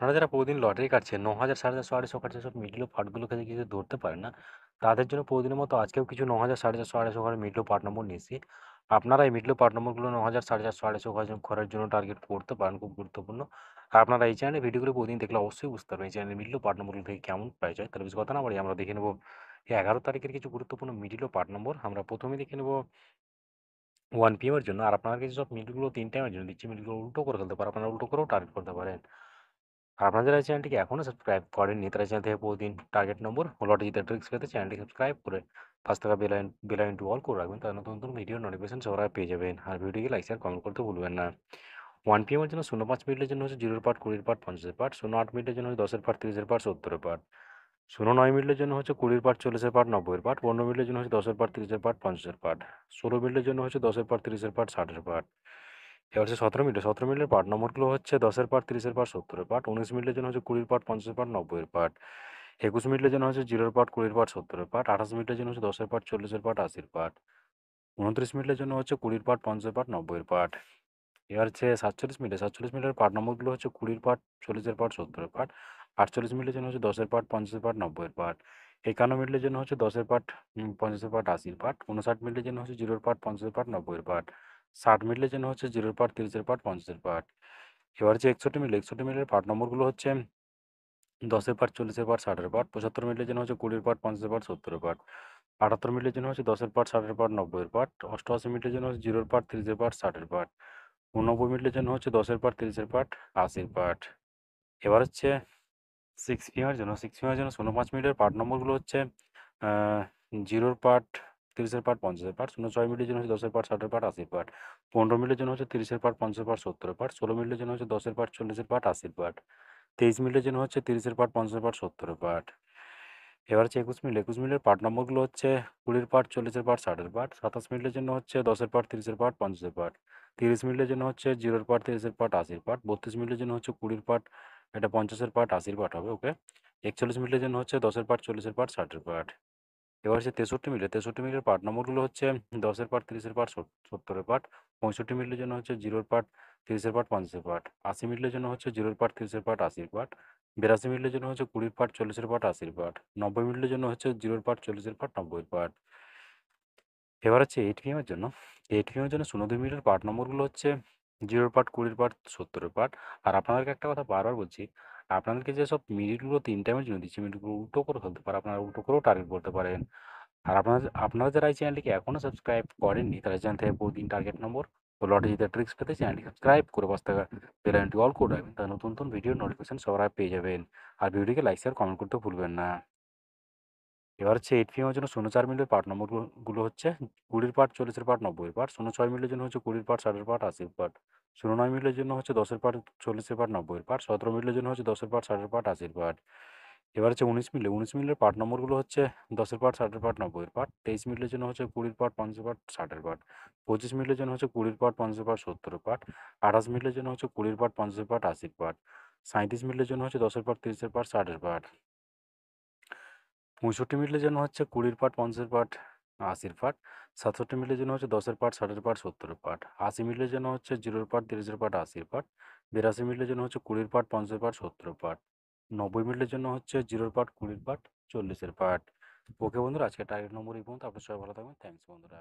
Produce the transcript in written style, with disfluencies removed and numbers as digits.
আপনারা যারা প্রতিদিন লটারি কাটছেন ৯,০০০, ৪,৫০০, ৮৫০ কাটছে সব মিডল পার্টগুলোকে কিছু ধরতে পারেন না। তাদের জন্য প্রতিদিনের মতো আজকেও কিছু ৯,০০০, ৪,৫০০, ৮৫০ ঘরের মিডল পার্ট নম্বর নিয়ে এসেছি। আপনারা এই মিডল পার্ট নম্বরগুলো ৯,০০০, ৪,৫০০, ৮৫০ ঘরের জন্য টার্গেট করতে পারেন, খুব গুরুত্বপূর্ণ। আর আপনারা এই চ্যানেলে ভিডিওগুলো প্রতিদিন দেখলে অবশ্যই বুঝতে পারবেন এই চ্যানেলের মিডল পার্ট নম্বরগুলো থেকে কেমন প্রাইস হয়। তাহলে বেশি কথা না বাড়িয়ে আমরা দেখে নেব এই ১১ তারিখের কিছু গুরুত্বপূর্ণ মিডল ও পার্ট নম্বর। আমরা প্রথমেই দেখে নেব 1 PM এর জন্য। আর আপনাদের কাছে সব মিডলগুলো ৩ টাইমের জন্য দিচ্ছি। মিডলগুলো উল্টো করে ফেলতে পারেন। আপনারা উল্টো করেও টার্গেট করতে পারেন। আর আপনারা যারা এই চ্যানেলটিকে এখনও সাবস্ক্রাইব করেননি তারা চ্যানেল থেকে প্রতিদিন টার্গেট নম্বর ও লটারি জিতার ট্রিক্স পেতে চ্যানেলটি সাবস্ক্রাইব করে পাঁচ টাকা বেল আইকন টু অল করে রাখবেন। তাহলে নতুন নতুন ভিডিও নোটিফিকেশন সবার আগে পেয়ে যাবেন। আর ভিডিওকে লাইক শেয়ার কমেন্ট করতে ভুলবেন না। 1 PM এর জন্য ০৫ মিনিটের জন্য হচ্ছে 0 পার্ট, 20 পার্ট, 50 পার্ট। 08 মিনিটের জন্য হচ্ছে 10 পার্ট, 30 পার্ট, 70 পার্ট। 09 মিনিটের জন্য হচ্ছে 20 পার্ট, 40 পার্ট, 90 পার্ট। 15 মিনিটের জন্য হচ্ছে 10 পার্ট, 30 পার্ট, 50 পার্ট। 16 মিনিটের জন্য হচ্ছে 10 পার্ট, 30 পার্ট, 60 পার্ট। এবার হচ্ছে 17 মিনিট। 17 মিনিটের পার্ট নম্বরগুলো হচ্ছে 10 পার্ট, 30 পার্ট, 70 পার্ট। 19 মিনিটের জন্য হচ্ছে 20 পার্ট, 50 পার্ট, 90 পার্ট। 21 মিনিটের জন্য হচ্ছে 0 পার্ট, 20 পার্ট, 70 পার্ট। 28 মিনিটের জন্য হচ্ছে 10 পার্ট, 40 পার্ট, 80 পার্ট। 29 মিনিটের জন্য হচ্ছে 20 পার্ট, 50 পার্ট, 90 পার্ট। এবার হচ্ছে 47 মিনিট। 47 মিনিটের পার্ট নম্বরগুলো হচ্ছে 20 পার্ট, 40 পার্ট, 70 পার্ট। 48 মিনিটের জন্য হচ্ছে 10 পার্ট, 50 পার্ট, 90 পার্ট। 51 মিনিটের জন্য হচ্ছে 10 পার্ট, 50 পার্ট, 80 পার্ট। 59 মিনিটের জন্য হচ্ছে 0 পার্ট, 50 পার্ট, 90 পার্ট। 60 মিনিটের জন্য হচ্ছে 0 পার্ট, 30 পার্ট, 50 পার্ট। এবার হচ্ছে 61 মিনিট। 61 মিনিটের পার্ট নম্বরগুলো হচ্ছে 10 পার্ট, 40 পার্ট, 60 পার্ট। 75 মিনিটের জন্য হচ্ছে 20 পার্ট, 50 পার্ট, 70 পার্ট। 78 মিনিটের জন্য হচ্ছে 10 পার্ট, 60 পার্ট, 90 পার্ট। 88 মিনিটের জন্য হচ্ছে 0 পার্ট, 30 পার্ট, 60 পার্ট। 89 মিনিটের জন্য হচ্ছে 10 পার্ট, 30 পার্ট, 80 পার্ট। এবার হচ্ছে 6 PM এর জন্য 6 PM এর জন্য ৫০ মিনিটের পার্ট নম্বরগুলো হচ্ছে আ 0 পার্ট, 30 পার্ট, 50 পার্ট। ৬ মিনিটের জন্য হচ্ছে 10 পার্ট, 60 পার্ট, 80 পার্ট। 15 মিনিটের জন্য হচ্ছে 30 পার্ট, 50 পার্ট, 70 পার্ট। 16 মিনিটের জন্য হচ্ছে 10 পার্ট, 40 পার্ট, 80 পার্ট। 23 মিনিটের জন্য হচ্ছে 30 পার্ট, 50 পার্ট, 70 পার্ট। এবার হচ্ছে 21 মিনিট। 21 মিনিটের পার্ট নম্বরগুলো হচ্ছে 20 পার্ট, 40 পার্ট, 60 পার্ট। 27 মিনিটের জন্য হচ্ছে 10 পার্ট, 30 পার্ট, 50 পার্ট। 30 মিনিটের জন্য হচ্ছে 0 পার্ট, 30 পার্ট, 80 পার্ট। 32 মিনিটের জন্য হচ্ছে 20 পার্ট, এটা 50 পার্ট, 80 পার্ট হবে, ওকে। 41 মিনিটের জন্য হচ্ছে 10 পার্ট, 40 পার্ট, 60 পার্ট। এবার হচ্ছে 63 মিনিট। 63 মিনিটের পার্ট নম্বরগুলো হচ্ছে 10 পার্ট, 30 পার্ট, 70 পার্ট। 65 মিনিটের জন্য হচ্ছে 0 পার্ট, 30 পার্ট, 50 পার্ট। 80 মিনিটের জন্য হচ্ছে 0 পার্ট, 30 পার্ট, 80 পার্ট। 82 মিনিটের জন্য হচ্ছে 20 পার্ট, 40 পার্ট, 80 পার্ট। 90 মিনিটের জন্য হচ্ছে 0 পার্ট, 40 পার্ট, 90 পার্ট। এবার হচ্ছে 8 PM এর জন্য। 8 PM এর জন্য 02 মিনিটের পার্ট নম্বরগুলো হচ্ছে 0 পার্ট, 20 পার্ট, 70 পার্ট। আর আপনাদেরকে একটা কথা বারবার বলছি, আপনাদেরকে যেসব মিনিটগুলো 3 টাইমের জন্য দিচ্ছি, মিনিটগুলো উল্টো করে ফেলতে পারেন। আপনারা উল্টো করেও টার্গেট করতে পারেন। আর আপনারা যারা এই চ্যানেলটিকে এখনও সাবস্ক্রাইব করেননি তারা চ্যানেল থেকে প্রতিদিন টার্গেট নম্বর ও লটারি জিতার ট্রিক্স পেতে চ্যানেলটি সাবস্ক্রাইব করে পাঁচ টাকা বেল আইকনটি অল করে রাখবেন। তাহলে নতুন নতুন ভিডিও নোটিফিকেশন সবার আগে পেয়ে যাবেন। আর ভিডিওটিকে লাইক শেয়ার কমেন্ট করতে ভুলবেন না। এবার হচ্ছে 8 PM এর জন্য 04 মিনিটের পার্ট নম্বরগুলো হচ্ছে 20 পার্ট, 40 পার্ট, 90 পার্ট। 06 মিনিটের জন্য হচ্ছে 20 পার্ট, 60 পার্ট, 80 পার্ট। 09 মিনিটের জন্য হচ্ছে 10 পার্ট, 40 পার্ট, 90 পার্ট। 17 মিনিটের জন্য হচ্ছে 10 পার্ট, 60 পার্ট, 80 পার্ট। এবার হচ্ছে 19 মিনিট। 19 মিনিটের পার্ট নম্বরগুলো হচ্ছে 10 পার্ট, 60 পার্ট, 90 পার্ট। 23 মিনিটের জন্য হচ্ছে 20 পার্ট, 50 পার্ট, 60 পার্ট। 25 মিনিটের জন্য হচ্ছে 20 পার্ট, 50 পার্ট, 70 পার্ট। 28 মিনিটের জন্য হচ্ছে 20 পার্ট, 50 পার্ট, 80 পার্ট। 37 মিনিটের জন্য হচ্ছে 10 পার্ট, 30 পার্ট, 60 পার্ট। 65 মিনিটের জন্য হচ্ছে 20 পার্ট, 50 পার্ট, 80 পার্ট। 67 মিনিটের জন্য হচ্ছে 10 পার্ট, 60 পার্ট, 70 পার্ট। 80 মিনিটের জন্য হচ্ছে 0 পার্ট, 30 পার্ট, 80 পার্ট। 82 মিনিটের জন্য হচ্ছে 20 পার্ট, 50 পার্ট, 70 পার্ট। 90 মিনিটের জন্য হচ্ছে 0 পার্ট, 20 পার্ট, 40 পার্ট। ওকে বন্ধুরা, আজকে টার্গেট নম্বর এই পর্যন্ত। আপনারা সবাই ভালো থাকবেন। থ্যাংকস বন্ধুরা।